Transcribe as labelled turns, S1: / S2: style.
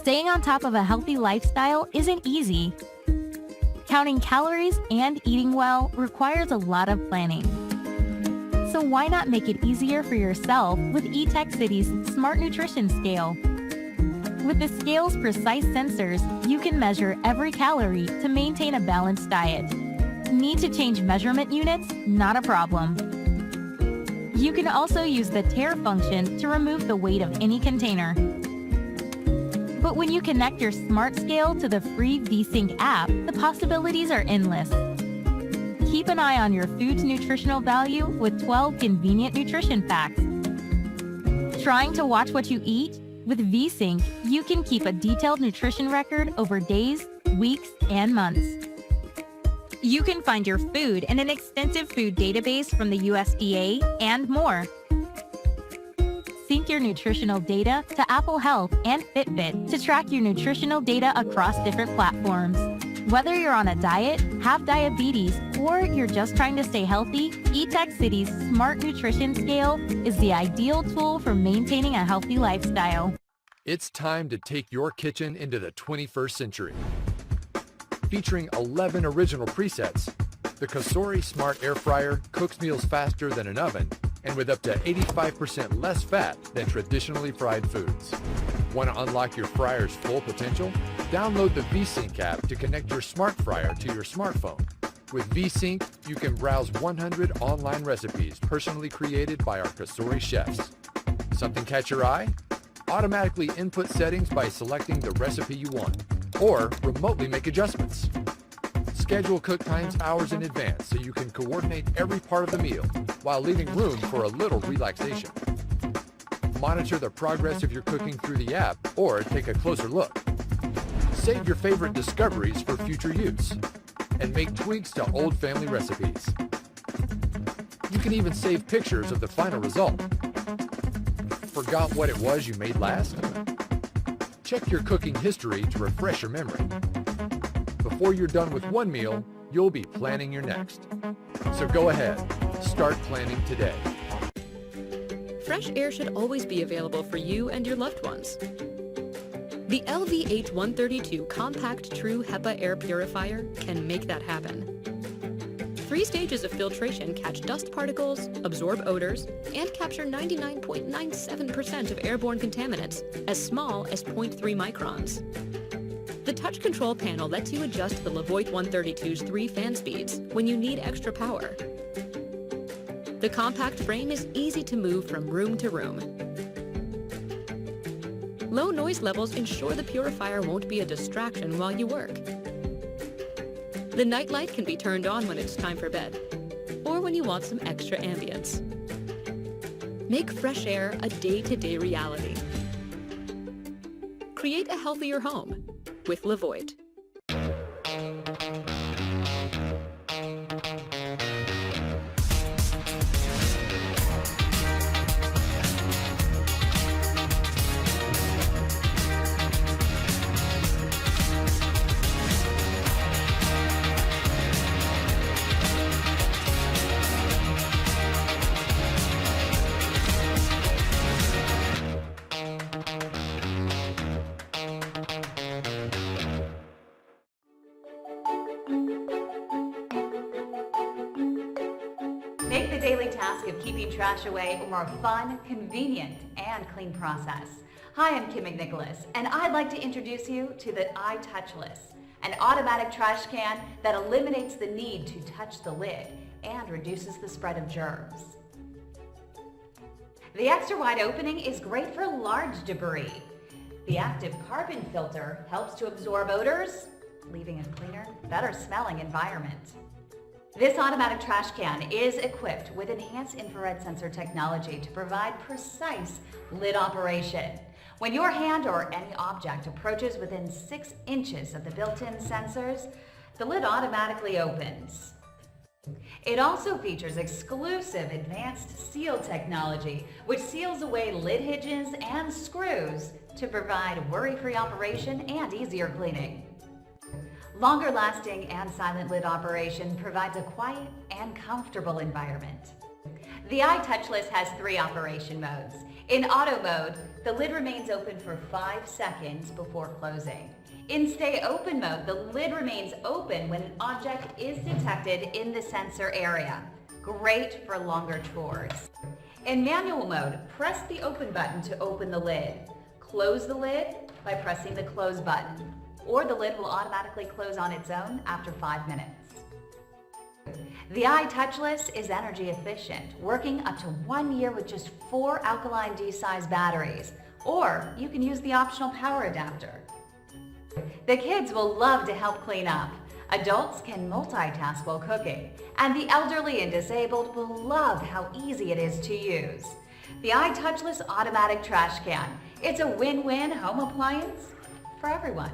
S1: Staying on top of a healthy lifestyle isn't easy. Counting calories and eating well requires a lot of planning. So why not make it easier for yourself with Etekcity's Smart Nutrition Scale? With the scale's precise sensors, you can measure every calorie to maintain a balanced diet. Need to change measurement units? Not a problem. You can also use the tare function to remove the weight of any container. But when you connect your smart scale to the free VSync app, the possibilities are endless. Keep an eye on your food's nutritional value with 12 convenient nutrition facts. Trying to watch what you eat? With VSync, you can keep a detailed nutrition record over days, weeks, and months. You can find your food in an extensive food database from the USDA and more. Sync your nutritional data to Apple Health and Fitbit to track your nutritional data across different platforms. Whether you're on a diet, have diabetes, or you're just trying to stay healthy, Etekcity's Smart Nutrition Scale is the ideal tool for maintaining a healthy lifestyle.
S2: It's time to take your kitchen into the 21st century. Featuring 11 original presets, the COSORI Smart Air Fryer cooks meals faster than an oven and with up to 85% less fat than traditionally fried foods. Want to unlock your fryer's full potential? Download the VSync app to connect your smart fryer to your smartphone. With VSync, you can browse 100 online recipes personally created by our COSORI chefs. Something catch your eye? Automatically input settings by selecting the recipe you want, or remotely make adjustments. Schedule cook times hours in advance so you can coordinate every part of the meal while leaving room for a little relaxation. Monitor the progress of your cooking through the app or take a closer look. Save your favorite discoveries for future use and make tweaks to old family recipes. You can even save pictures of the final result. Forgot what it was you made last? Check your cooking history to refresh your memory. Before you're done with one meal, you'll be planning your next. So go ahead, start planning today.
S3: Fresh air should always be available for you and your loved ones. The LVH 132 Compact True HEPA Air Purifier can make that happen. 3 stages of filtration catch dust particles, absorb odors, and capture 99.97% of airborne contaminants as small as 0.3 microns. The touch control panel lets you adjust the LEVOIT 132's 3 fan speeds when you need extra power. The compact frame is easy to move from room to room. Low noise levels ensure the purifier won't be a distraction while you work. The nightlight can be turned on when it's time for bed, or when you want some extra ambience. Make fresh air a day-to-day reality. Create a healthier home with LEVOIT.
S4: Make the daily task of keeping trash away a more fun, convenient, and clean process. Hi, I'm Miraculous, and I'd like to introduce you to the iTouchless, an automatic trash can that eliminates the need to touch the lid and reduces the spread of germs. The extra wide opening is great for large debris. The active carbon filter helps to absorb odors, leaving a cleaner, better smelling environment. This automatic trash can is equipped with enhanced infrared sensor technology to provide precise lid operation. When your hand or any object approaches within 6 inches of the built-in sensors, the lid automatically opens. It also features exclusive advanced seal technology, which seals away lid hinges and screws to provide worry-free operation and easier cleaning. Longer lasting and silent lid operation provides a quiet and comfortable environment. The iTouchless has 3 operation modes. In auto mode, the lid remains open for 5 seconds before closing. In stay open mode, the lid remains open when an object is detected in the sensor area. Great for longer chores. In manual mode, press the open button to open the lid. Close the lid by pressing the close button, or the lid will automatically close on its own after 5 minutes. The iTouchless is energy efficient, working up to 1 year with just 4 alkaline D-size batteries, or you can use the optional power adapter. The kids will love to help clean up. Adults can multitask while cooking, and the elderly and disabled will love how easy it is to use. The iTouchless automatic trash can. It's a win-win home appliance for everyone.